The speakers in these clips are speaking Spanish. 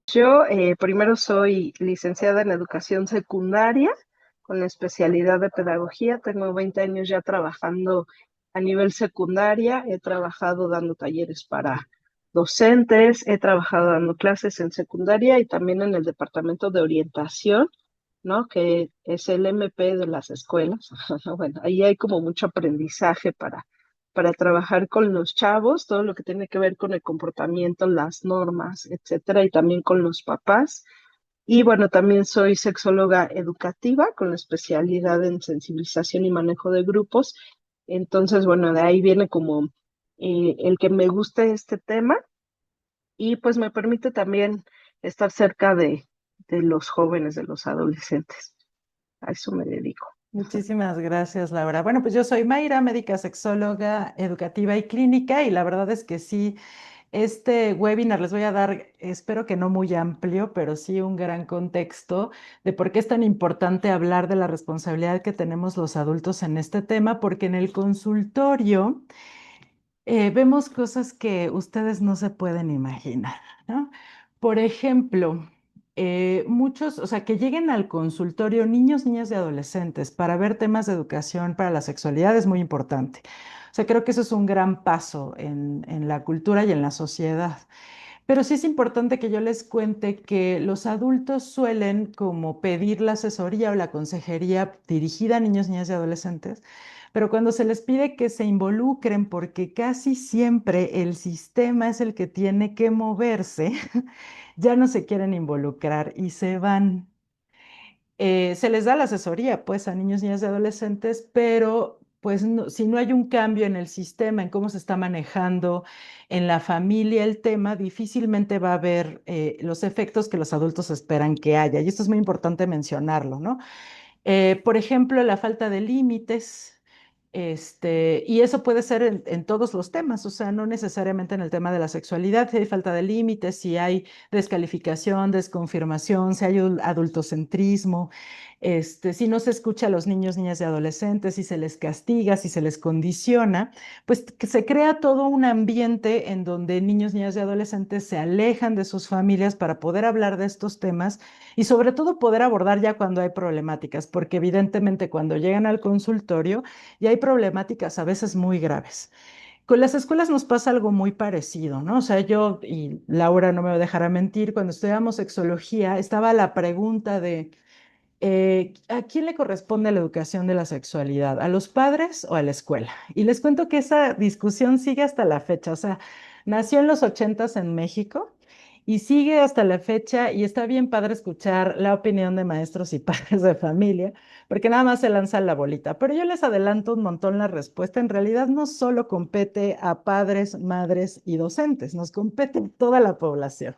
Yo primero soy licenciada en educación secundaria con la especialidad de pedagogía. Tengo 20 años ya trabajando a nivel secundaria. He trabajado dando talleres para docentes, he trabajado dando clases en secundaria y también en el departamento de orientación, ¿no? Que es el MP de las escuelas. Bueno, ahí hay como mucho aprendizaje para trabajar con los chavos, todo lo que tiene que ver con el comportamiento, las normas, etcétera, y también con los papás. Y bueno, también soy sexóloga educativa con la especialidad en sensibilización y manejo de grupos. Entonces, bueno, de ahí viene como el que me guste este tema y pues me permite también estar cerca de los jóvenes, de los adolescentes. A eso me dedico. Muchísimas gracias, Laura. Bueno, pues yo soy Mayra, médica sexóloga educativa y clínica, y la verdad es que sí, este webinar les voy a dar, espero que no muy amplio, pero sí un gran contexto de por qué es tan importante hablar de la responsabilidad que tenemos los adultos en este tema, porque en el consultorio vemos cosas que ustedes no se pueden imaginar, ¿no? Por ejemplo, muchos, o sea, que lleguen al consultorio niños, niñas y adolescentes para ver temas de educación para la sexualidad es muy importante. O sea, creo que eso es un gran paso en la cultura y en la sociedad. Pero sí es importante que yo les cuente que los adultos suelen como pedir la asesoría o la consejería dirigida a niños, niñas y adolescentes, pero cuando se les pide que se involucren, porque casi siempre el sistema es el que tiene que moverse, ya no se quieren involucrar y se van. Se les da la asesoría, pues, a niños, niñas y adolescentes, pero pues si no hay un cambio en el sistema, en cómo se está manejando en la familia el tema, difícilmente va a haber los efectos que los adultos esperan que haya. Y esto es muy importante mencionarlo, ¿no? Por ejemplo, la falta de límites. Y eso puede ser en todos los temas, o sea, no necesariamente en el tema de la sexualidad, si hay falta de límites, si hay descalificación, desconfirmación, si hay adultocentrismo, si no se escucha a los niños, niñas y adolescentes, si se les castiga, si se les condiciona, pues que se crea todo un ambiente en donde niños, niñas y adolescentes se alejan de sus familias para poder hablar de estos temas y sobre todo poder abordar ya cuando hay problemáticas, porque evidentemente cuando llegan al consultorio ya hay problemáticas a veces muy graves. Con las escuelas nos pasa algo muy parecido, ¿no? O sea, yo, y Laura no me dejará mentir, cuando estudiamos sexología estaba la pregunta de, ¿a quién le corresponde la educación de la sexualidad? ¿A los padres o a la escuela? Y les cuento que esa discusión sigue hasta la fecha, o sea, nació en los ochentas en México y sigue hasta la fecha y está bien padre escuchar la opinión de maestros y padres de familia, porque nada más se lanza la bolita. Pero yo les adelanto un montón la respuesta. En realidad no solo compete a padres, madres y docentes, nos compete a toda la población.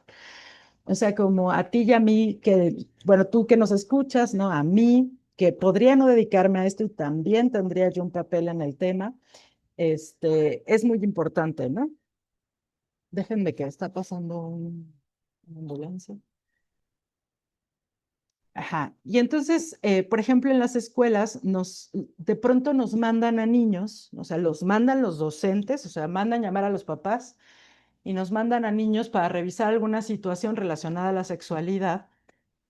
O sea, como a ti y a mí, que, bueno, tú que nos escuchas, ¿no? A mí, que podría no dedicarme a esto y también tendría yo un papel en el tema, es muy importante, ¿no? Déjenme que está pasando una ambulancia. Ajá. Y entonces, por ejemplo, en las escuelas de pronto nos mandan a niños, o sea, los mandan los docentes, o sea, mandan llamar a los papás y nos mandan a niños para revisar alguna situación relacionada a la sexualidad.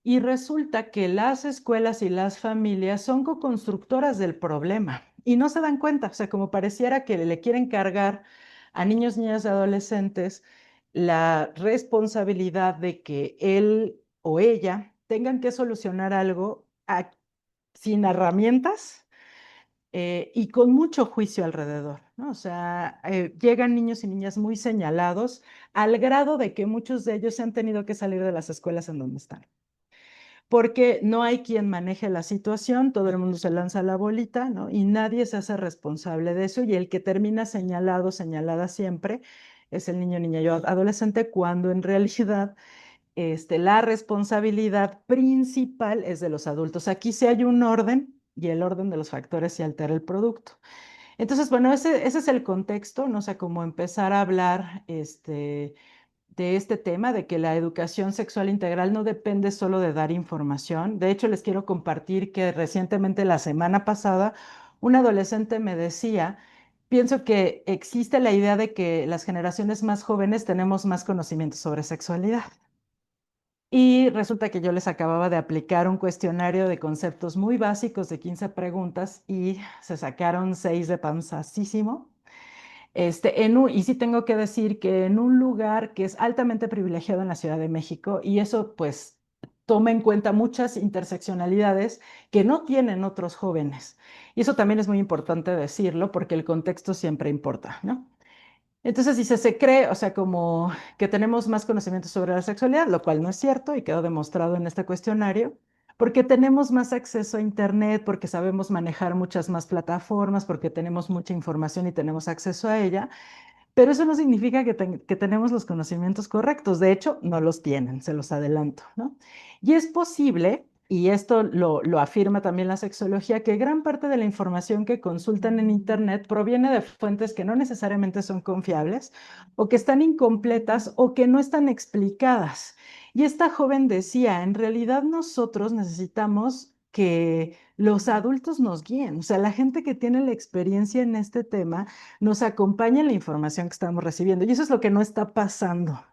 Y resulta que las escuelas y las familias son co-constructoras del problema y no se dan cuenta, o sea, como pareciera que le quieren cargar a niños, niñas y adolescentes la responsabilidad de que él o ella tengan que solucionar algo sin herramientas y con mucho juicio alrededor, ¿no? O sea, llegan niños y niñas muy señalados al grado de que muchos de ellos se han tenido que salir de las escuelas en donde están porque no hay quien maneje la situación, todo el mundo se lanza la bolita, ¿no? Y nadie se hace responsable de eso y el que termina señalado, señalada siempre, es el niño, niña y adolescente, cuando en realidad la responsabilidad principal es de los adultos. Aquí sí hay un orden y el orden de los factores sí altera el producto. Entonces, bueno, ese es el contexto, no sé cómo empezar a hablar, de este tema, de que la educación sexual integral no depende solo de dar información. De hecho, les quiero compartir que recientemente, la semana pasada, un adolescente me decía, pienso que existe la idea de que las generaciones más jóvenes tenemos más conocimiento sobre sexualidad. Y resulta que yo les acababa de aplicar un cuestionario de conceptos muy básicos de 15 preguntas y se sacaron 6 de panzacísimo. Y sí tengo que decir que en un lugar que es altamente privilegiado en la Ciudad de México, y eso pues toma en cuenta muchas interseccionalidades que no tienen otros jóvenes. Y eso también es muy importante decirlo porque el contexto siempre importa, ¿no? Entonces, si se cree, o sea, como que tenemos más conocimiento sobre la sexualidad, lo cual no es cierto y quedó demostrado en este cuestionario, porque tenemos más acceso a Internet, porque sabemos manejar muchas más plataformas, porque tenemos mucha información y tenemos acceso a ella, pero eso no significa que tenemos los conocimientos correctos. De hecho, no los tienen, se los adelanto, ¿no? Y es posible, y esto lo afirma también la sexología, que gran parte de la información que consultan en Internet proviene de fuentes que no necesariamente son confiables o que están incompletas o que no están explicadas. Y esta joven decía, en realidad nosotros necesitamos que los adultos nos guíen, o sea, la gente que tiene la experiencia en este tema nos acompaña en la información que estamos recibiendo. Y eso es lo que no está pasando.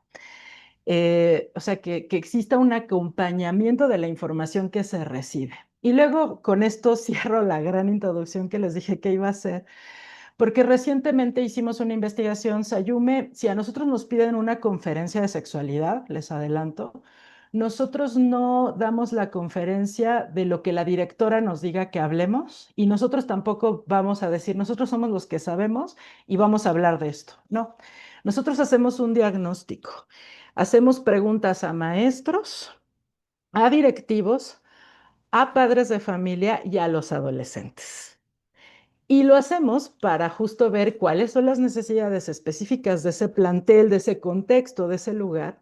O sea, que exista un acompañamiento de la información que se recibe. Y luego con esto cierro la gran introducción que les dije que iba a hacer, porque recientemente hicimos una investigación, Sayume, si a nosotros nos piden una conferencia de sexualidad, les adelanto, nosotros no damos la conferencia de lo que la directora nos diga que hablemos y nosotros tampoco vamos a decir, nosotros somos los que sabemos y vamos a hablar de esto. No, nosotros hacemos un diagnóstico, hacemos preguntas a maestros, a directivos, a padres de familia y a los adolescentes. Y lo hacemos para justo ver cuáles son las necesidades específicas de ese plantel, de ese contexto, de ese lugar,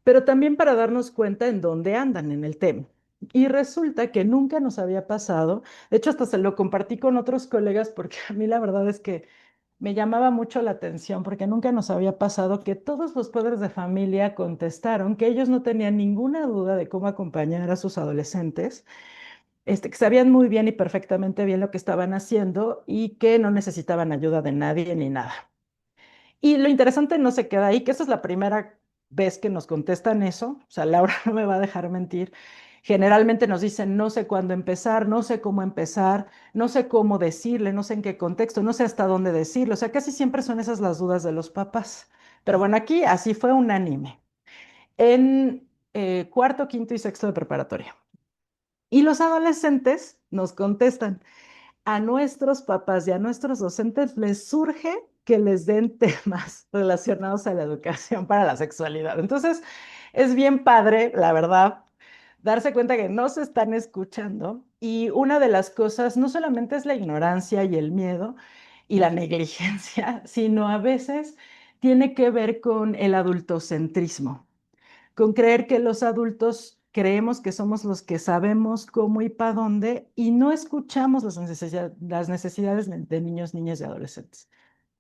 pero también para darnos cuenta en dónde andan en el tema. Y resulta que nunca nos había pasado, de hecho hasta se lo compartí con otros colegas porque a mí la verdad es que me llamaba mucho la atención porque nunca nos había pasado que todos los padres de familia contestaron que ellos no tenían ninguna duda de cómo acompañar a sus adolescentes, que sabían muy bien y perfectamente bien lo que estaban haciendo y que no necesitaban ayuda de nadie ni nada. Y lo interesante no se queda ahí, que esa es la primera vez que nos contestan eso, o sea, Laura no me va a dejar mentir. Generalmente nos dicen, no sé cuándo empezar, no sé cómo empezar, no sé cómo decirle, no sé en qué contexto, no sé hasta dónde decirlo. O sea, casi siempre son esas las dudas de los papás. Pero bueno, aquí así fue unánime. En cuarto, quinto y sexto de preparatoria. Y los adolescentes nos contestan, a nuestros papás y a nuestros docentes les surge que les den temas relacionados a la educación para la sexualidad. Entonces, es bien padre, la verdad, darse cuenta que no se están escuchando y una de las cosas no solamente es la ignorancia y el miedo y la negligencia, sino a veces tiene que ver con el adultocentrismo, con creer que los adultos creemos que somos los que sabemos cómo y para dónde y no escuchamos las necesidades de niños, niñas y adolescentes.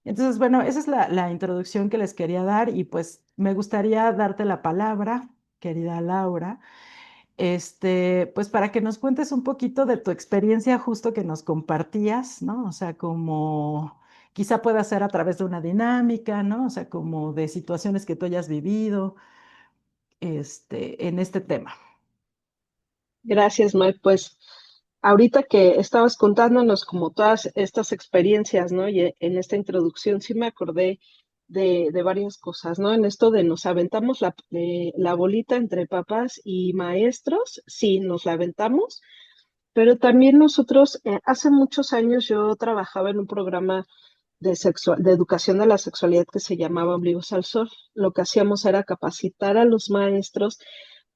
Entonces, bueno, esa es la introducción que les quería dar y pues me gustaría darte la palabra, querida Laura, pues para que nos cuentes un poquito de tu experiencia justo que nos compartías, ¿no? O sea, como quizá pueda ser a través de una dinámica, ¿no? O sea, como de situaciones que tú hayas vivido en este tema. Gracias, Mike. Pues ahorita que estabas contándonos como todas estas experiencias, ¿no? Y en esta introducción sí me acordé de varias cosas, ¿no? En esto de nos aventamos la bolita entre papás y maestros, sí, nos la aventamos, pero también nosotros, hace muchos años yo trabajaba en un programa de educación de la sexualidad que se llamaba Ombligos al Sol. Lo que hacíamos era capacitar a los maestros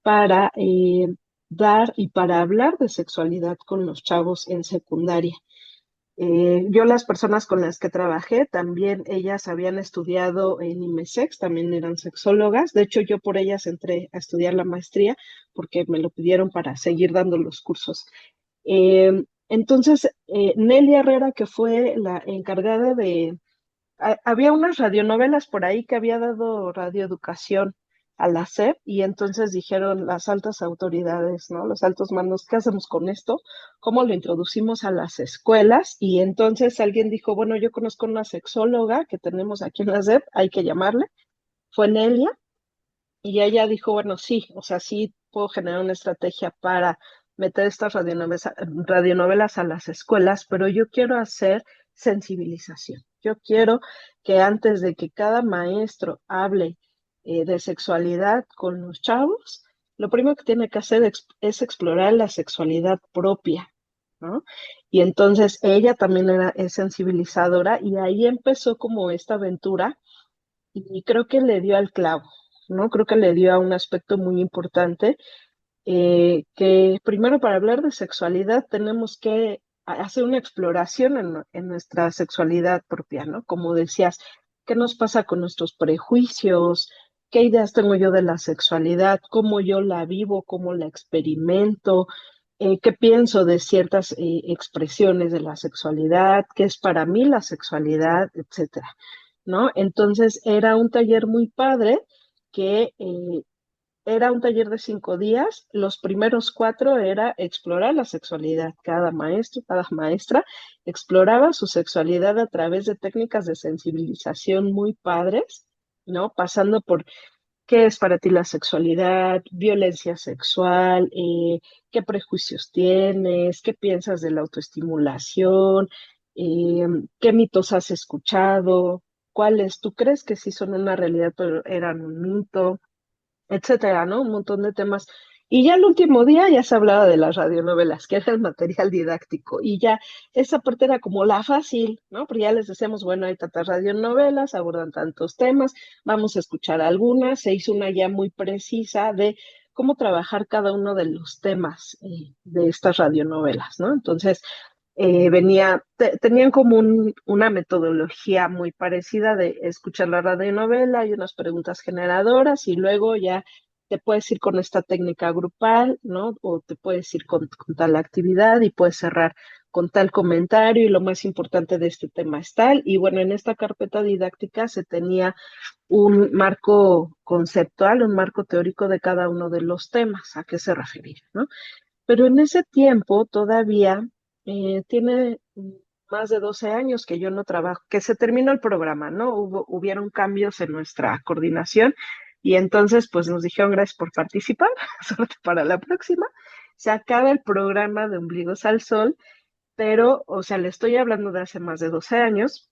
para dar y para hablar de sexualidad con los chavos en secundaria. Yo las personas con las que trabajé, también ellas habían estudiado en IMESEX, también eran sexólogas. De hecho, yo por ellas entré a estudiar la maestría porque me lo pidieron para seguir dando los cursos. Entonces, Nelly Herrera, que fue la encargada había unas radionovelas por ahí que había dado radioeducación a la SEP y entonces dijeron las altas autoridades, ¿no? Los altos mandos, ¿qué hacemos con esto? ¿Cómo lo introducimos a las escuelas? Y entonces alguien dijo, bueno, yo conozco una sexóloga que tenemos aquí en la SEP, hay que llamarle. Fue Nelia Y ella dijo, bueno, sí, o sea, sí puedo generar una estrategia para meter estas radionovelas a las escuelas, pero yo quiero hacer sensibilización. Yo quiero que antes de que cada maestro hable de sexualidad con los chavos, lo primero que tiene que hacer es explorar la sexualidad propia, ¿no? Y entonces ella también es sensibilizadora y ahí empezó como esta aventura y creo que le dio al clavo, ¿no? Creo que le dio a un aspecto muy importante, que primero para hablar de sexualidad tenemos que hacer una exploración en nuestra sexualidad propia, ¿no? Como decías, ¿qué nos pasa con nuestros prejuicios? ¿Qué ideas tengo yo de la sexualidad? ¿Cómo yo la vivo? ¿Cómo la experimento? ¿Qué pienso de ciertas expresiones de la sexualidad? ¿Qué es para mí la sexualidad? Etcétera. ¿No? Entonces era un taller muy padre que era un taller de 5 días. Los primeros 4 era explorar la sexualidad. Cada maestro, cada maestra exploraba su sexualidad a través de técnicas de sensibilización muy padres, ¿no? Pasando por qué es para ti la sexualidad, violencia sexual, qué prejuicios tienes, qué piensas de la autoestimulación, eh, qué mitos has escuchado, cuáles tú crees que sí son una realidad pero eran un mito, etcétera, ¿no? Un montón de temas. Y ya el último día ya se hablaba de las radionovelas, que era el material didáctico, y ya esa parte era como la fácil, ¿no? Porque ya les decíamos, bueno, hay tantas radionovelas, abordan tantos temas, vamos a escuchar algunas, se hizo una ya muy precisa de cómo trabajar cada uno de los temas de estas radionovelas, ¿no? Entonces, tenían como una metodología muy parecida de escuchar la radionovela y unas preguntas generadoras y luego ya te puedes ir con esta técnica grupal, ¿no? O te puedes ir con tal actividad y puedes cerrar con tal comentario y lo más importante de este tema es tal. Y bueno, en esta carpeta didáctica se tenía un marco conceptual, un marco teórico de cada uno de los temas, a qué se refería, ¿no? Pero en ese tiempo todavía tiene más de 12 años que yo no trabajo, que se terminó el programa, ¿no? Hubieron cambios en nuestra coordinación y entonces pues nos dijeron gracias por participar, suerte para la próxima. Se acaba el programa de Ombligos al Sol, pero, o sea, le estoy hablando de hace más de 12 años.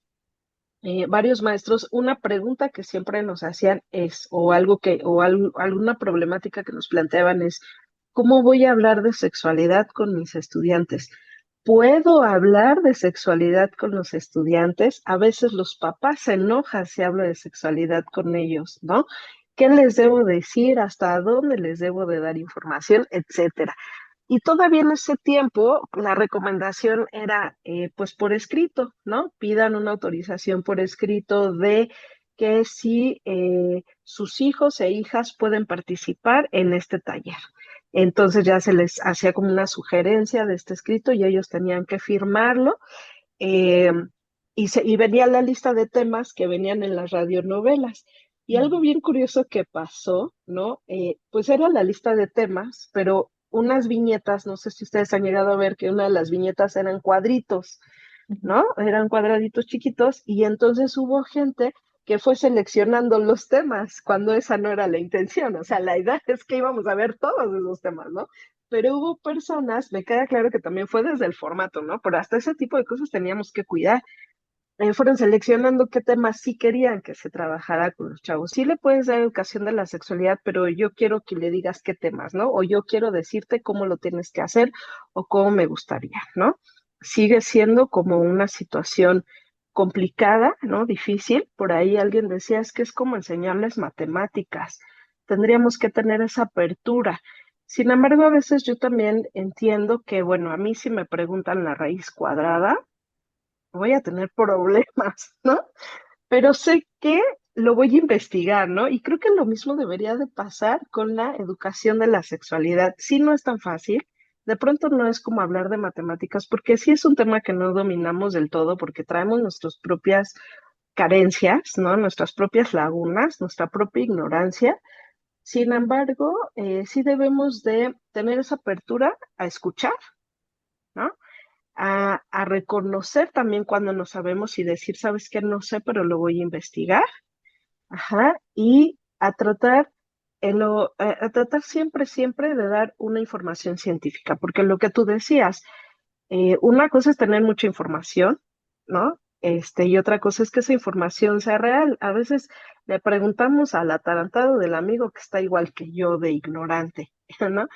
Varios maestros, una pregunta que siempre nos hacían es, o algo alguna problemática que nos planteaban es, ¿cómo voy a hablar de sexualidad con mis estudiantes? ¿Puedo hablar de sexualidad con los estudiantes? A veces los papás se enojan si hablo de sexualidad con ellos, ¿no? ¿Qué les debo decir? ¿Hasta dónde les debo de dar información? Etcétera. Y todavía en ese tiempo la recomendación era pues por escrito, ¿no? Pidan una autorización por escrito de que si sus hijos e hijas pueden participar en este taller. Entonces ya se les hacía como una sugerencia de este escrito y ellos tenían que firmarlo. eh, y venía la lista de temas que venían en las radionovelas. Y algo bien curioso que pasó, ¿no? Pues era la lista de temas, pero unas viñetas, no sé si ustedes han llegado a ver que una de las viñetas eran cuadritos, ¿no? Eran cuadraditos chiquitos y entonces hubo gente que fue seleccionando los temas cuando esa no era la intención. O sea, la idea es que íbamos a ver todos esos temas, ¿no? Pero hubo personas, me queda claro que también fue desde el formato, ¿no? Pero hasta ese tipo de cosas teníamos que cuidar. Fueron seleccionando qué temas sí querían que se trabajara con los chavos. Sí le puedes dar educación de la sexualidad, pero yo quiero que le digas qué temas, ¿no? O yo quiero decirte cómo lo tienes que hacer o cómo me gustaría, ¿no? Sigue siendo como una situación complicada, ¿no? Difícil. Por ahí alguien decía, es que es como enseñarles matemáticas. Tendríamos que tener esa apertura. Sin embargo, a veces yo también entiendo que, bueno, a mí si me preguntan la raíz cuadrada, voy a tener problemas, ¿no? Pero sé que lo voy a investigar, ¿no? Y creo que lo mismo debería de pasar con la educación de la sexualidad. Sí, no es tan fácil. De pronto no es como hablar de matemáticas, porque sí es un tema que no dominamos del todo, porque traemos nuestras propias carencias, ¿no? Nuestras propias lagunas, nuestra propia ignorancia. Sin embargo, sí debemos de tener esa apertura a escuchar, ¿no? A reconocer también cuando no sabemos y decir, sabes que no sé, pero lo voy a investigar, ajá, y a tratar. a tratar siempre, siempre de dar una información científica, porque lo que tú decías, una cosa es tener mucha información, ¿no? Y otra cosa es que esa información sea real. A veces le preguntamos al atarantado del amigo que está igual que yo de ignorante, ¿no?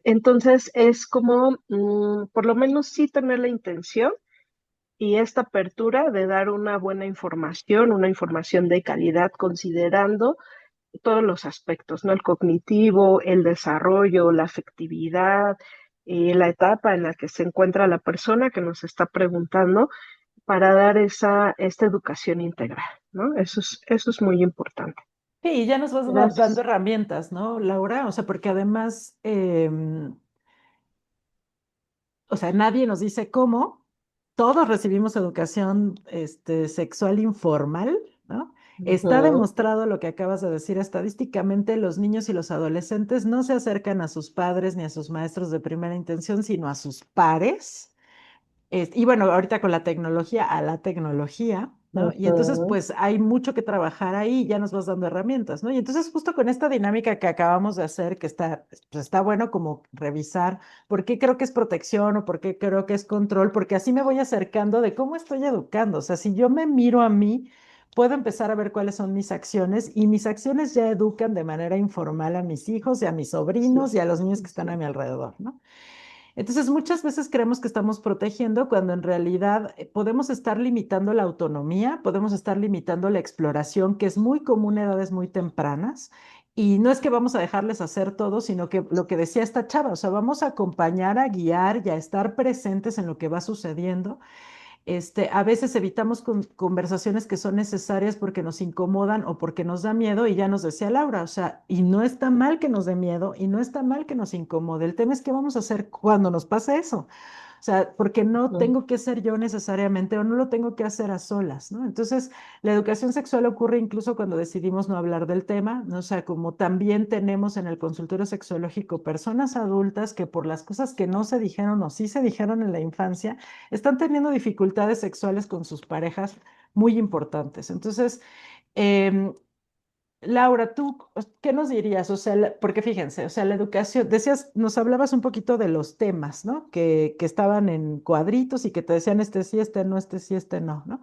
Entonces es como, por lo menos sí tener la intención y esta apertura de dar una información de calidad, considerando todos los aspectos, ¿no? El cognitivo, el desarrollo, la afectividad, la etapa en la que se encuentra la persona que nos está preguntando para dar esta educación integral, ¿no? Eso es muy importante. Sí, y ya nos vas dando Gracias. herramientas, ¿no, Laura? O sea, porque además, o sea, nadie nos dice cómo, todos recibimos educación sexual informal, ¿no? Está Ujú, demostrado lo que acabas de decir, estadísticamente los niños y los adolescentes no se acercan a sus padres ni a sus maestros de primera intención, sino a sus pares. Y bueno, ahorita con la tecnología, a la tecnología, ¿no? Y entonces, ujú, pues hay mucho que trabajar ahí, ya nos vas dando herramientas, ¿no? Y entonces, justo con esta dinámica que acabamos de hacer, que está, pues está bueno como revisar por qué creo que es protección o por qué creo que es control, porque así me voy acercando de cómo estoy educando. O sea, si yo me miro a mí, puedo empezar a ver cuáles son mis acciones y mis acciones ya educan de manera informal a mis hijos y a mis sí, sobrinos y a los niños que están a sí, mi alrededor, ¿no? Entonces, muchas veces creemos que estamos protegiendo cuando en realidad podemos estar limitando la autonomía, podemos estar limitando la exploración, que es muy común en edades muy tempranas. Y no es que vamos a dejarles hacer todo, sino que lo que decía esta chava, o sea, vamos a acompañar, a guiar y a estar presentes en lo que va sucediendo. A veces evitamos conversaciones que son necesarias porque nos incomodan o porque nos da miedo y ya nos decía Laura, o sea, y no está mal que nos dé miedo y no está mal que nos incomode. El tema es qué vamos a hacer cuando nos pase eso. O sea, porque no ujú. tengo que ser yo necesariamente o no lo tengo que hacer a solas, ¿no? Entonces, la educación sexual ocurre incluso cuando decidimos no hablar del tema, ¿no? O sea, como también tenemos en el consultorio sexológico personas adultas que por las cosas que no se dijeron o sí se dijeron en la infancia, están teniendo dificultades sexuales con sus parejas muy importantes. Entonces, em, Laura, ¿tú qué nos dirías? O sea, porque fíjense, o sea, la educación, decías, nos hablabas un poquito de los temas, ¿no? Que estaban en cuadritos y que te decían este sí, este no, este sí, este no, ¿no?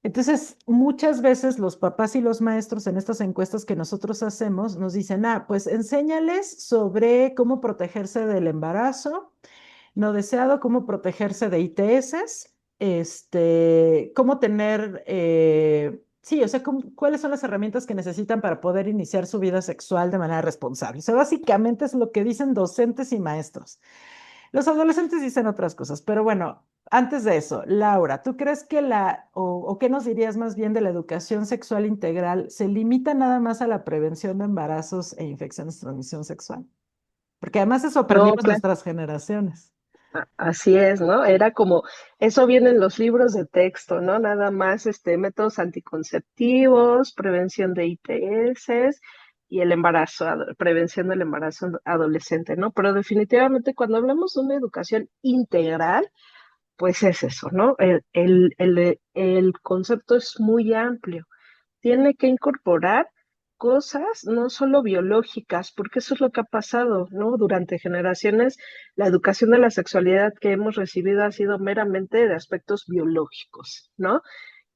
Entonces, muchas veces los papás y los maestros en estas encuestas que nosotros hacemos nos dicen, ah, pues enséñales sobre cómo protegerse del embarazo no deseado, cómo protegerse de ITS, cómo tener, sí, o sea, cuáles son las herramientas que necesitan para poder iniciar su vida sexual de manera responsable. O sea, básicamente es lo que dicen docentes y maestros. Los adolescentes dicen otras cosas, pero bueno, antes de eso, Laura, ¿tú crees que o qué nos dirías más bien de la educación sexual integral se limita nada más a la prevención de embarazos e infecciones de transmisión sexual? Porque además eso No, aprendimos claro. nuestras generaciones. Así es, ¿no? Era como, eso viene en los libros de texto, ¿no? Nada más, métodos anticonceptivos, prevención de ITS y el embarazo, prevención del embarazo adolescente, ¿no? Pero definitivamente cuando hablamos de una educación integral, pues es eso, ¿no? El concepto es muy amplio, tiene que incorporar cosas no solo biológicas, porque eso es lo que ha pasado, ¿no? Durante generaciones, la educación de la sexualidad que hemos recibido ha sido meramente de aspectos biológicos, ¿no?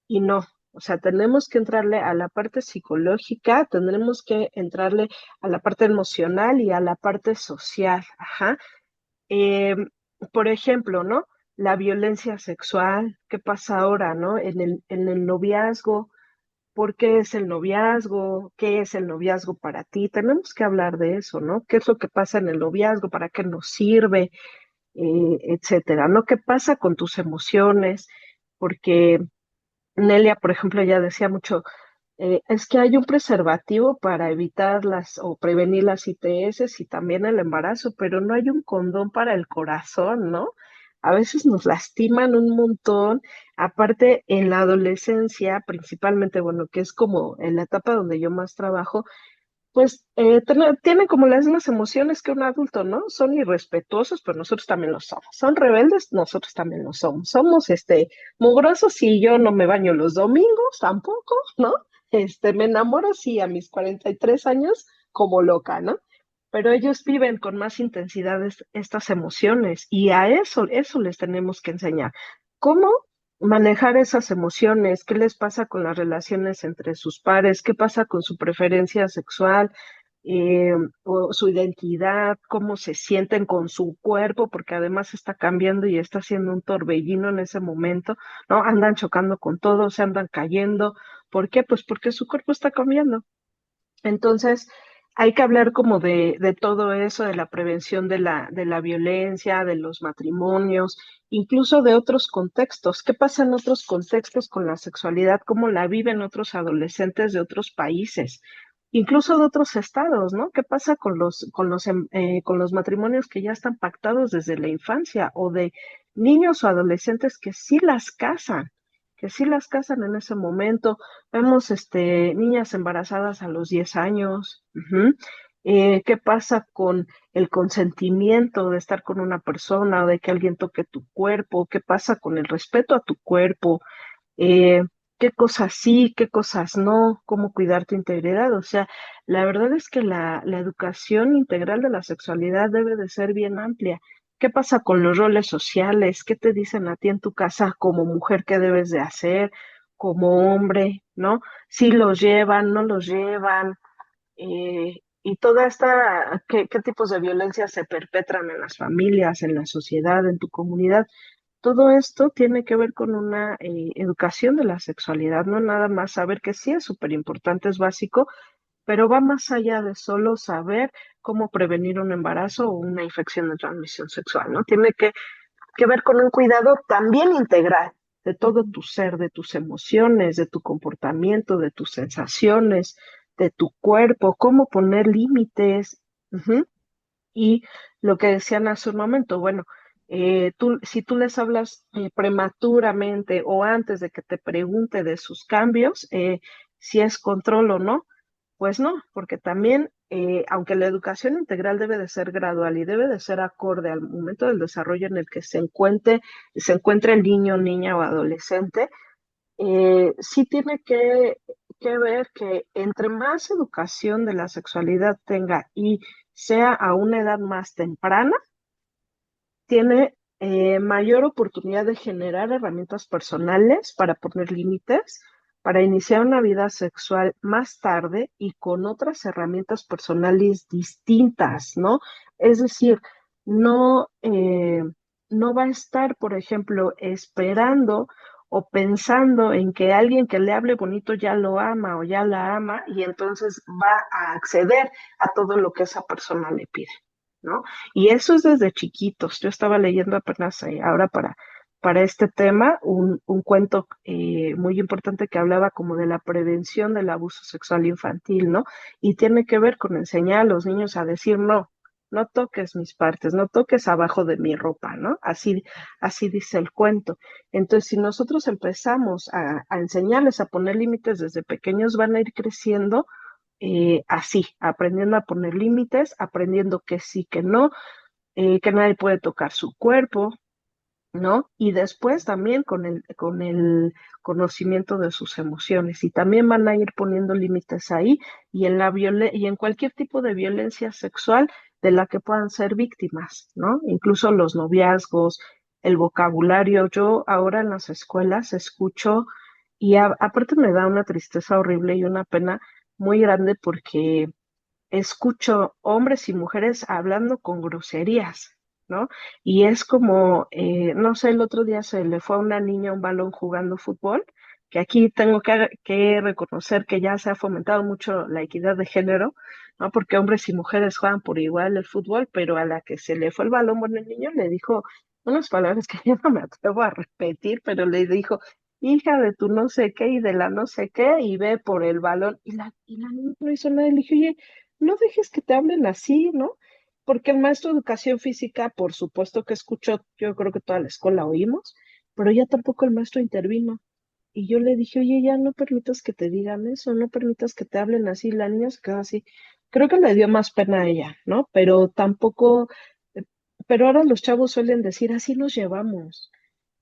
Y no, o sea, tenemos que entrarle a la parte psicológica, tendremos que entrarle a la parte emocional y a la parte social, ajá. Eh, por ejemplo, ¿no? La violencia sexual, ¿qué pasa ahora, ¿no? En el noviazgo, ¿por qué es el noviazgo? ¿Qué es el noviazgo para ti? Tenemos que hablar de eso, ¿no? ¿Qué es lo que pasa en el noviazgo? ¿Para qué nos sirve? Etcétera, ¿no? ¿Qué pasa con tus emociones? Porque Nelia, por ejemplo, ya decía mucho, es que hay un preservativo para evitar las o prevenir las ITS y también el embarazo, pero no hay un condón para el corazón, ¿no? A veces nos lastiman un montón. Aparte, en la adolescencia, principalmente, bueno, que es como en la etapa donde yo más trabajo, pues tienen como las mismas emociones que un adulto, ¿no? Son irrespetuosos, pero nosotros también lo somos. Son rebeldes, nosotros también lo somos. Somos mugrosos y yo no me baño los domingos tampoco, ¿no? Me enamoro, sí, a mis 43 años, como loca, ¿no? Pero ellos viven con más intensidad estas emociones y a eso les tenemos que enseñar. ¿Cómo manejar esas emociones? ¿Qué les pasa con las relaciones entre sus pares? ¿Qué pasa con su preferencia sexual? eh, o su identidad, cómo se sienten con su cuerpo, porque además está cambiando y está haciendo un torbellino en ese momento, ¿no? Andan chocando con todo, se andan cayendo. ¿Por qué? Pues porque su cuerpo está cambiando. Entonces, hay que hablar como de todo eso, de la prevención de la violencia, de los matrimonios, incluso de otros contextos. ¿Qué pasa en otros contextos con la sexualidad? ¿Cómo la viven otros adolescentes de otros países? Incluso de otros estados, ¿no? ¿Qué pasa con los matrimonios que ya están pactados desde la infancia o de niños o adolescentes que sí las casan en ese momento? Vemos niñas embarazadas a los 10 años. Ujú. ¿Qué pasa con el consentimiento de estar con una persona o de que alguien toque tu cuerpo? ¿Qué pasa con el respeto a tu cuerpo? Eh, ¿Qué cosas sí, qué cosas no? ¿Cómo cuidar tu integridad? O sea, la verdad es que la educación integral de la sexualidad debe de ser bien amplia. ¿Qué pasa con los roles sociales? ¿Qué te dicen a ti en tu casa como mujer que debes de hacer, como hombre, ¿no? Si los llevan, no los llevan, y toda esta, qué tipos de violencia se perpetran en las familias, en la sociedad, en tu comunidad. Todo esto tiene que ver con una educación de la sexualidad, no nada más saber que sí es súper importante, es básico, pero va más allá de solo saber cómo prevenir un embarazo o una infección de transmisión sexual, ¿no? Tiene que ver con un cuidado también integral de todo Ujú. tu ser, de tus emociones, de tu comportamiento, de tus sensaciones, de tu cuerpo, cómo poner límites. Ujú. Y lo que decían hace un momento, bueno, si tú les hablas prematuramente o antes de que te pregunte de sus cambios, si es control o no, pues no, porque también, aunque la educación integral debe de ser gradual y debe de ser acorde al momento del desarrollo en el que se encuentre el niño, niña o adolescente, sí tiene que ver que entre más educación de la sexualidad tenga y sea a una edad más temprana, tiene mayor oportunidad de generar herramientas personales para poner límites, para iniciar una vida sexual más tarde y con otras herramientas personales distintas, ¿no? Es decir, no, no va a estar, por ejemplo, esperando o pensando en que alguien que le hable bonito ya lo ama o ya la ama y entonces va a acceder a todo lo que esa persona le pide, ¿no? Y eso es desde chiquitos. Yo estaba leyendo apenas ahora para este tema un cuento muy importante que hablaba como de la prevención del abuso sexual infantil, ¿no? Y tiene que ver con enseñar a los niños a decir no. No toques mis partes, no toques abajo de mi ropa, ¿no? Así dice el cuento. Entonces, si nosotros empezamos a enseñarles a poner límites desde pequeños, van a ir creciendo así, aprendiendo a poner límites, aprendiendo que sí, que no, que nadie puede tocar su cuerpo, ¿no? Y después también con el conocimiento de sus emociones. Y también van a ir poniendo límites ahí y en y en cualquier tipo de violencia sexual de la que puedan ser víctimas, ¿no? Incluso los noviazgos, el vocabulario. Yo ahora en las escuelas escucho y aparte me da una tristeza horrible y una pena muy grande porque escucho hombres y mujeres hablando con groserías, ¿no? Y es como, no sé, el otro día se le fue a una niña un balón jugando fútbol, que aquí tengo que reconocer que ya se ha fomentado mucho la equidad de género, ¿no? Porque hombres y mujeres juegan por igual el fútbol, pero a la que se le fue el balón, bueno, el niño le dijo unas palabras que yo no me atrevo a repetir, pero le dijo, hija de tu no sé qué y de la no sé qué, y ve por el balón. Y la niña no hizo nada, y le dije, oye, no dejes que te hablen así, ¿no? Porque el maestro de educación física, por supuesto que escuchó, yo creo que toda la escuela oímos, pero ya tampoco el maestro intervino. Y yo le dije, oye, ya no permitas que te digan eso, no permitas que te hablen así. La niña se quedó así. Creo que le dio más pena a ella, ¿no? Pero tampoco, eh, pero ahora los chavos suelen decir, así nos llevamos,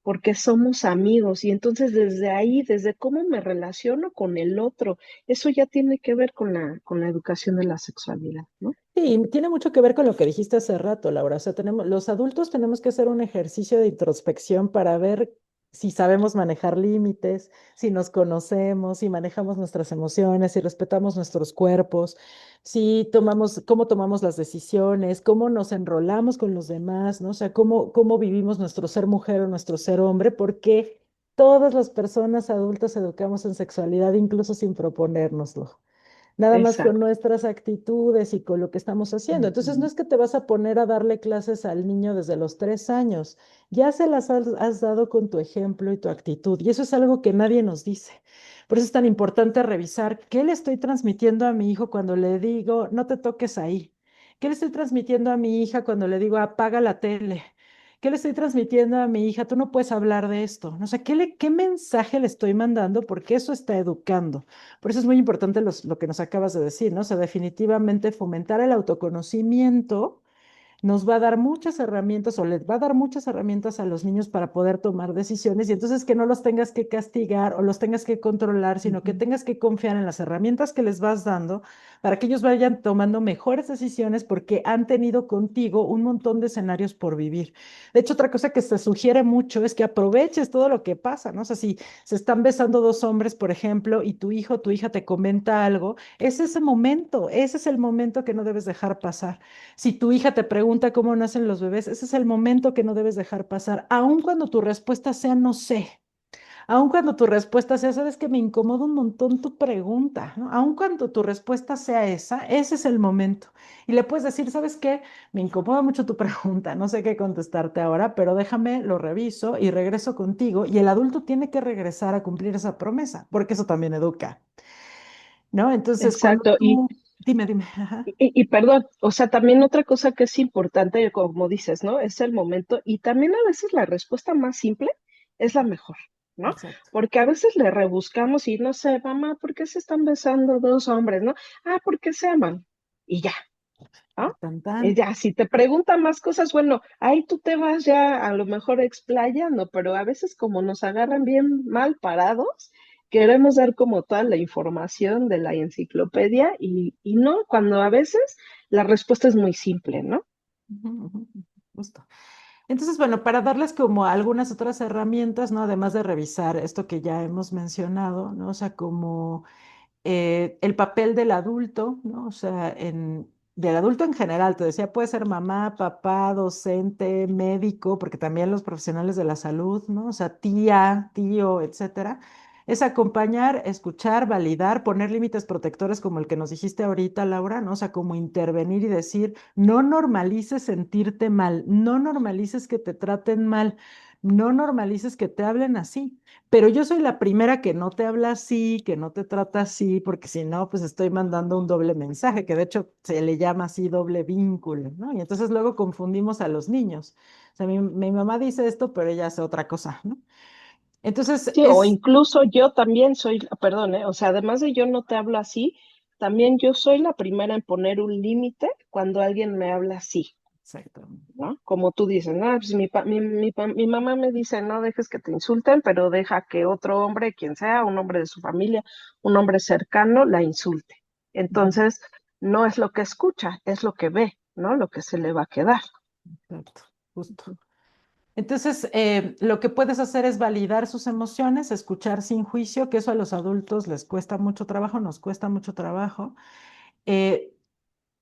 porque somos amigos y entonces desde ahí, desde cómo me relaciono con el otro, eso ya tiene que ver con la educación de la sexualidad, ¿no? Sí, y tiene mucho que ver con lo que dijiste hace rato, Laura. O sea, los adultos tenemos que hacer un ejercicio de introspección para ver si sabemos manejar límites, si nos conocemos, si manejamos nuestras emociones, si respetamos nuestros cuerpos, si tomamos, cómo tomamos las decisiones, cómo nos enrolamos con los demás, ¿no? O sea, cómo vivimos nuestro ser mujer o nuestro ser hombre, porque todas las personas adultas educamos en sexualidad, incluso sin proponérnoslo, nada más con Exacto. nuestras actitudes y con lo que estamos haciendo. Entonces, no Ujú. es que te vas a poner a darle clases al niño desde los 3 años, ya se las has dado con tu ejemplo y tu actitud, y eso es algo que nadie nos dice. Por eso es tan importante revisar qué le estoy transmitiendo a mi hijo cuando le digo, no te toques ahí. ¿Qué le estoy transmitiendo a mi hija cuando le digo, apaga la tele? ¿Qué le estoy transmitiendo a mi hija? Tú no puedes hablar de esto. No sé, ¿qué mensaje le estoy mandando? Porque eso está educando. Por eso es muy importante lo que nos acabas de decir, ¿no? O sea, definitivamente fomentar el autoconocimiento nos va a dar muchas herramientas o les va a dar muchas herramientas a los niños para poder tomar decisiones y entonces que no los tengas que castigar o los tengas que controlar, sino que Ujú. tengas que confiar en las herramientas que les vas dando para que ellos vayan tomando mejores decisiones porque han tenido contigo un montón de escenarios por vivir. De hecho, otra cosa que se sugiere mucho es que aproveches todo lo que pasa, ¿no? O sea, si se están besando dos hombres, por ejemplo, y tu hijo o tu hija te comenta algo, es ese momento, ese es el momento que no debes dejar pasar. Si tu hija te pregunta cómo nacen los bebés, ese es el momento que no debes dejar pasar, aun cuando tu respuesta sea no sé, aun cuando tu respuesta sea, sabes que me incomoda un montón tu pregunta, ¿no? Aun cuando tu respuesta sea esa, ese es el momento. Y le puedes decir, ¿sabes qué? Me incomoda mucho tu pregunta, no sé qué contestarte ahora, pero déjame, lo reviso y regreso contigo. Y el adulto tiene que regresar a cumplir esa promesa, porque eso también educa, ¿no? Entonces, cuando Exacto. Y, tú, dime, ajá, y, y perdón, o sea, también otra cosa que es importante, como dices, ¿no? Es el momento y también a veces la respuesta más simple es la mejor, ¿no? exacto. Porque a veces le rebuscamos y no sé, mamá, ¿por qué se están besando dos hombres, no? Ah, porque se aman. Y ya, ¿no? Tan, Y tan. ya, si te preguntan más cosas, bueno, ahí tú te vas ya a lo mejor explayando, pero a veces como nos agarran bien mal parados, queremos dar como toda la información de la enciclopedia y no, cuando a veces la respuesta es muy simple, ¿no? Ujú, ujú, ujú, justo. Entonces, bueno, para darles como algunas otras herramientas, ¿no? Además de revisar esto que ya hemos mencionado, ¿no? O sea, como el papel del adulto, ¿no? O sea, del adulto en general, te decía, puede ser mamá, papá, docente, médico, porque también los profesionales de la salud, ¿no? O sea, tía, tío, etcétera. Es acompañar, escuchar, validar, poner límites protectores como el que nos dijiste ahorita, Laura, ¿no? O sea, como intervenir y decir, no normalices sentirte mal, no normalices que te traten mal, no normalices que te hablen así. Pero yo soy la primera que no te habla así, que no te trata así, porque si no, pues estoy mandando un doble mensaje, que de hecho se le llama así doble vínculo, ¿no? Y entonces luego confundimos a los niños. O sea, mi mamá dice esto, pero ella hace otra cosa, ¿no? Entonces Sí, o es, incluso yo también soy, perdón, o sea, además de yo no te hablo así, también yo soy la primera en poner un límite cuando alguien me habla así. exacto. ¿No? Como tú dices, no, pues mi mamá me dice, no dejes que te insulten, pero deja que otro hombre, quien sea, un hombre de su familia, un hombre cercano, la insulte. Ujú, Entonces, no es lo que escucha, es lo que ve, ¿no? Lo que se le va a quedar. exacto, justo. Entonces, lo que puedes hacer es validar sus emociones, escuchar sin juicio, que eso a los adultos les cuesta mucho trabajo, nos cuesta mucho trabajo. Eh,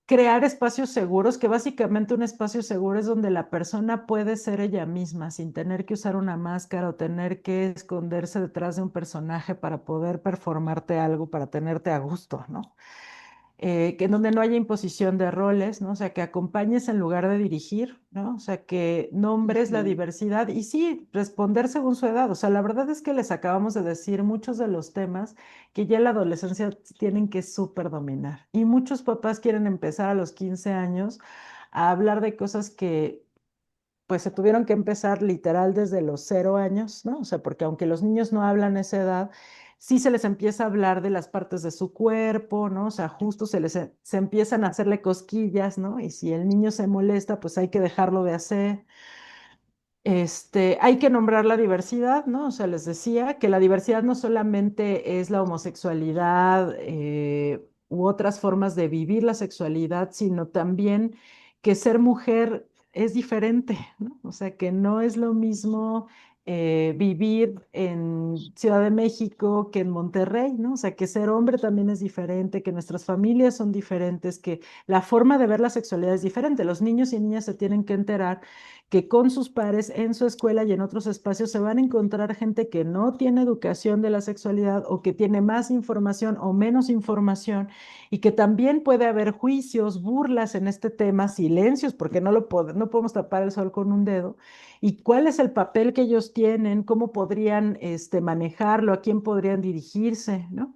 Crear espacios seguros, que básicamente un espacio seguro es donde la persona puede ser ella misma sin tener que usar una máscara o tener que esconderse detrás de un personaje para poder performarte algo, para tenerte a gusto, ¿no? Que en donde no haya imposición de roles, ¿no? O sea, que acompañes en lugar de dirigir, ¿no? O sea, que nombres la Ujú. diversidad y sí, responder según su edad. O sea, la verdad es que les acabamos de decir muchos de los temas que ya en la adolescencia tienen que súper dominar. Y muchos papás quieren empezar a los 15 años a hablar de cosas que pues se tuvieron que empezar literal desde los 0 años, ¿no? O sea, porque aunque los niños no hablan a esa edad, sí se les empieza a hablar de las partes de su cuerpo, ¿no? O sea, justo se empiezan a hacerle cosquillas, ¿no? Y si el niño se molesta, pues hay que dejarlo de hacer. Hay que nombrar la diversidad, ¿no? O sea, les decía que la diversidad no solamente es la homosexualidad u otras formas de vivir la sexualidad, sino también que ser mujer es diferente, ¿no? O sea, que no es lo mismo vivir en Ciudad de México que en Monterrey, ¿no? O sea, que ser hombre también es diferente, que nuestras familias son diferentes, que la forma de ver la sexualidad es diferente. Los niños y niñas se tienen que enterar que con sus pares en su escuela y en otros espacios se van a encontrar gente que no tiene educación de la sexualidad o que tiene más información o menos información y que también puede haber juicios, burlas en este tema, silencios, porque no podemos tapar el sol con un dedo. ¿Y cuál es el papel que ellos tienen? ¿Cómo podrían manejarlo? ¿A quién podrían dirigirse? ¿No?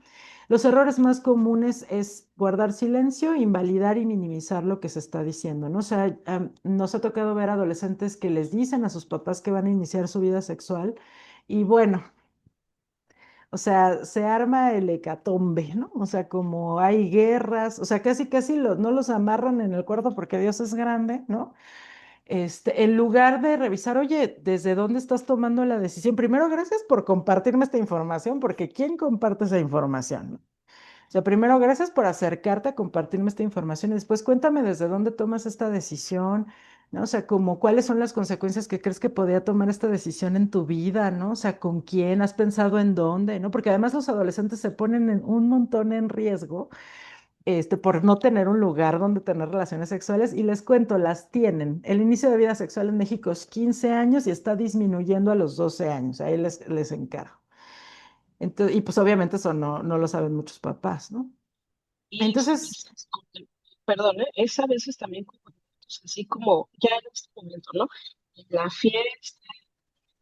Los errores más comunes es guardar silencio, invalidar y minimizar lo que se está diciendo, ¿no? O sea, nos ha tocado ver adolescentes que les dicen a sus papás que van a iniciar su vida sexual y bueno, o sea, se arma el hecatombe, ¿no? O sea, como hay guerras, o sea, casi casi no los amarran en el cuarto porque Dios es grande, ¿no? En lugar de revisar, oye, ¿desde dónde estás tomando la decisión? Primero, gracias por compartirme esta información, porque ¿quién comparte esa información? O sea, primero, gracias por acercarte a compartirme esta información y después cuéntame desde dónde tomas esta decisión, ¿no? O sea, como cuáles son las consecuencias que crees que podría tomar esta decisión en tu vida, ¿no? O sea, ¿con quién? ¿Has pensado en dónde? ¿No? Porque además los adolescentes se ponen un montón en riesgo, por no tener un lugar donde tener relaciones sexuales y les cuento, las tienen. El inicio de vida sexual en México es 15 años y está disminuyendo a los 12 años, ahí les encargo. Entonces, y pues obviamente eso no lo saben muchos papás, ¿no? Y es a Entonces, veces, perdón, es a veces también como, pues, así como ya en este momento, ¿no? En la fiesta,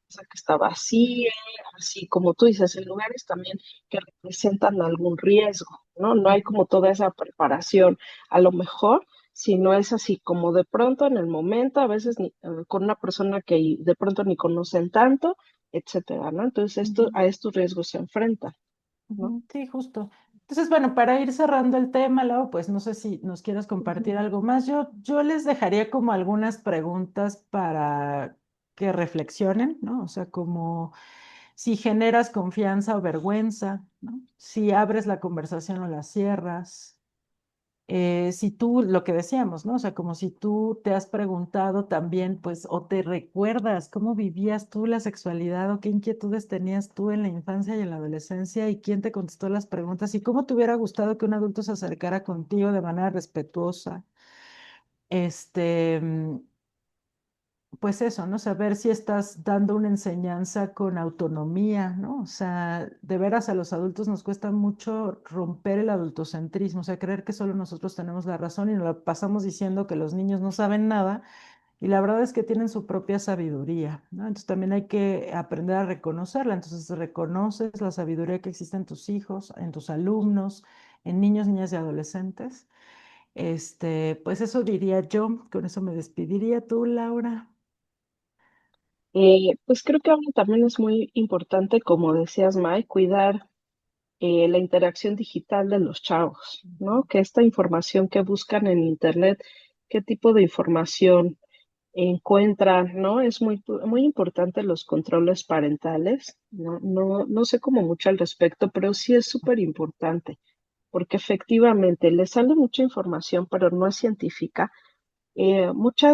esa que está vacía, así como tú dices, en lugares también que representan algún riesgo, ¿no? No hay como toda esa preparación. A lo mejor, si no es así como de pronto en el momento, a veces con una persona que de pronto ni conocen tanto, etcétera, ¿no? Entonces ujú, a estos riesgos se enfrentan, ¿no? ujú, sí, justo. Entonces, bueno, para ir cerrando el tema, Lau, pues no sé si nos quieras Ujú. compartir algo más. Yo les dejaría como algunas preguntas para que reflexionen, ¿no? O sea, como si generas confianza o vergüenza, ¿no? Si abres la conversación o la cierras. Si tú, lo que decíamos, ¿no? O sea, como si tú te has preguntado también, pues, o te recuerdas cómo vivías tú la sexualidad o qué inquietudes tenías tú en la infancia y en la adolescencia y quién te contestó las preguntas y cómo te hubiera gustado que un adulto se acercara contigo de manera respetuosa. Este, mm, pues eso, ¿no? Saber si estás dando una enseñanza con autonomía, ¿no? O sea, de veras a los adultos nos cuesta mucho romper el adultocentrismo, o sea, creer que solo nosotros tenemos la razón y nos la pasamos diciendo que los niños no saben nada y la verdad es que tienen su propia sabiduría, ¿no? Entonces también hay que aprender a reconocerla. Entonces reconoces la sabiduría que existe en tus hijos, en tus alumnos, en niños, niñas y adolescentes. Pues eso diría yo, con eso me despediría tú, Laura. Pues creo que ahora también es muy importante, como decías, Mike, cuidar la interacción digital de los chavos, ¿no? Que esta información que buscan en Internet, qué tipo de información encuentran, ¿no? Es muy importante los controles parentales, ¿no? No sé como mucho al respecto, pero sí es súper importante, porque efectivamente le sale mucha información, pero no es científica. Mucha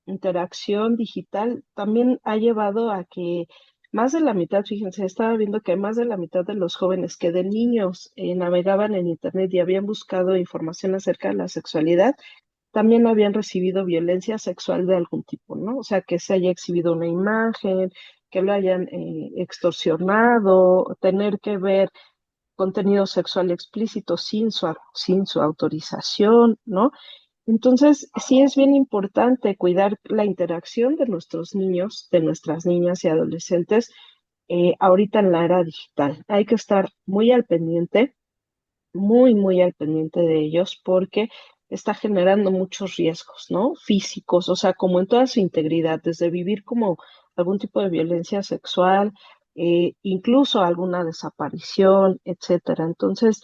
interacción digital también ha llevado a que más de la mitad, fíjense, estaba viendo que más de la mitad de los jóvenes que de niños navegaban en Internet y habían buscado información acerca de la sexualidad, también habían recibido violencia sexual de algún tipo, ¿no? O sea, que se haya exhibido una imagen, que lo hayan extorsionado, tener que ver contenido sexual explícito sin su autorización, ¿no? Entonces, sí es bien importante cuidar la interacción de nuestros niños, de nuestras niñas y adolescentes ahorita en la era digital. Hay que estar muy al pendiente, muy al pendiente de ellos porque está generando muchos riesgos, ¿no? Físicos, o sea, como en toda su integridad, desde vivir como algún tipo de violencia sexual, incluso alguna desaparición, etcétera. Entonces,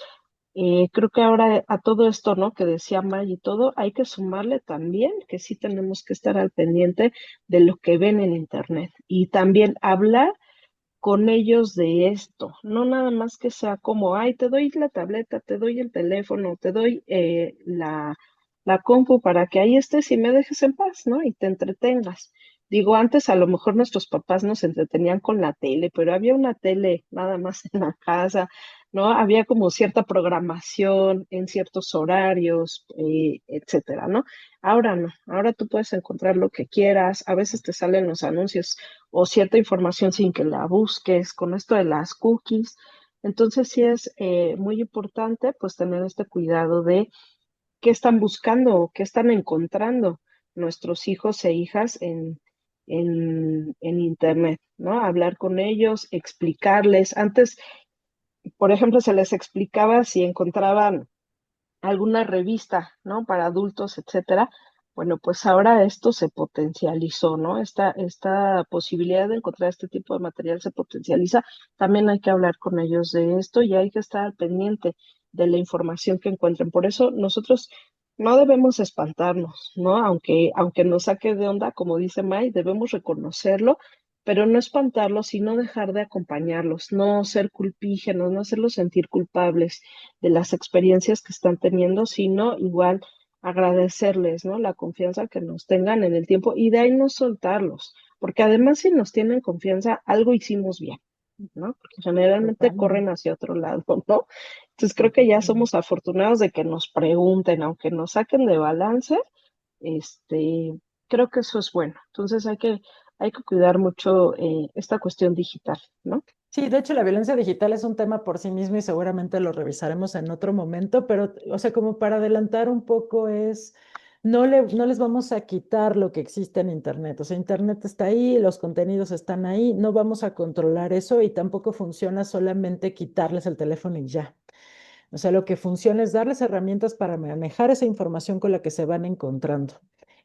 Creo que ahora a todo esto, ¿no? Que decía May y todo, hay que sumarle también que sí tenemos que estar al pendiente de lo que ven en Internet y también hablar con ellos de esto, no nada más que sea como, ay, te doy la tableta, te doy el teléfono, te doy la compu para que ahí estés y me dejes en paz, ¿no? Y te entretengas. Digo, antes a lo mejor nuestros papás nos entretenían con la tele, pero había una tele nada más en la casa, ¿no? Había como cierta programación en ciertos horarios, etcétera, ¿no? Ahora no, ahora tú puedes encontrar lo que quieras, a veces te salen los anuncios o cierta información sin que la busques, con esto de las cookies. Entonces sí es muy importante pues tener este cuidado de qué están buscando o qué están encontrando nuestros hijos e hijas en Internet, ¿no? Hablar con ellos, explicarles. Antes, por ejemplo, se les explicaba si encontraban alguna revista, ¿no? Para adultos, etcétera. Bueno, pues ahora esto se potencializó, ¿no? Esta posibilidad de encontrar este tipo de material se potencializa. También hay que hablar con ellos de esto y hay que estar al pendiente de la información que encuentren. Por eso nosotros no debemos espantarnos, ¿no? Aunque nos saque de onda, como dice May, debemos reconocerlo, pero no espantarlos, sino dejar de acompañarlos, no ser culpígenos, no hacerlos sentir culpables de las experiencias que están teniendo, sino igual agradecerles, ¿no? La confianza que nos tengan en el tiempo y de ahí no soltarlos, porque además si nos tienen confianza, algo hicimos bien, ¿no? Porque generalmente corren Totalmente, hacia otro lado, ¿no? Entonces sí, creo que ya totalmente. somos afortunados de que nos pregunten, aunque nos saquen de balance, este, creo que eso es bueno. Entonces hay que cuidar mucho esta cuestión digital, ¿no? Sí, de hecho la violencia digital es un tema por sí mismo y seguramente lo revisaremos en otro momento, pero, o sea, como para adelantar un poco es, no les vamos a quitar lo que existe en Internet, o sea, Internet está ahí, los contenidos están ahí, no vamos a controlar eso y tampoco funciona solamente quitarles el teléfono y ya. O sea, lo que funciona es darles herramientas para manejar esa información con la que se van encontrando.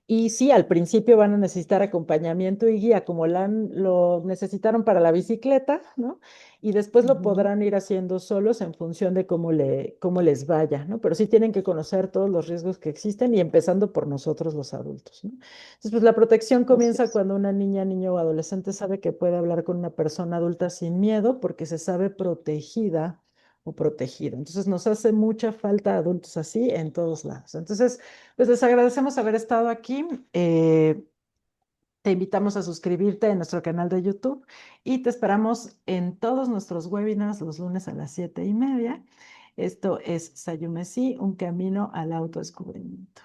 Y sí, al principio van a necesitar acompañamiento y guía, como lo necesitaron para la bicicleta, ¿no? Y después lo Ujú. podrán ir haciendo solos en función de cómo les vaya, ¿no? Pero sí tienen que conocer todos los riesgos que existen y empezando por nosotros los adultos, ¿no? Entonces, pues la protección Así comienza es. cuando una niña, niño o adolescente sabe que puede hablar con una persona adulta sin miedo porque se sabe protegida o protegido. Entonces nos hace mucha falta adultos así en todos lados. Entonces, pues les agradecemos haber estado aquí. Te invitamos a suscribirte en nuestro canal de YouTube y te esperamos en todos nuestros webinars los lunes a las 7:30. Esto es Sayumesi, un camino al autodescubrimiento.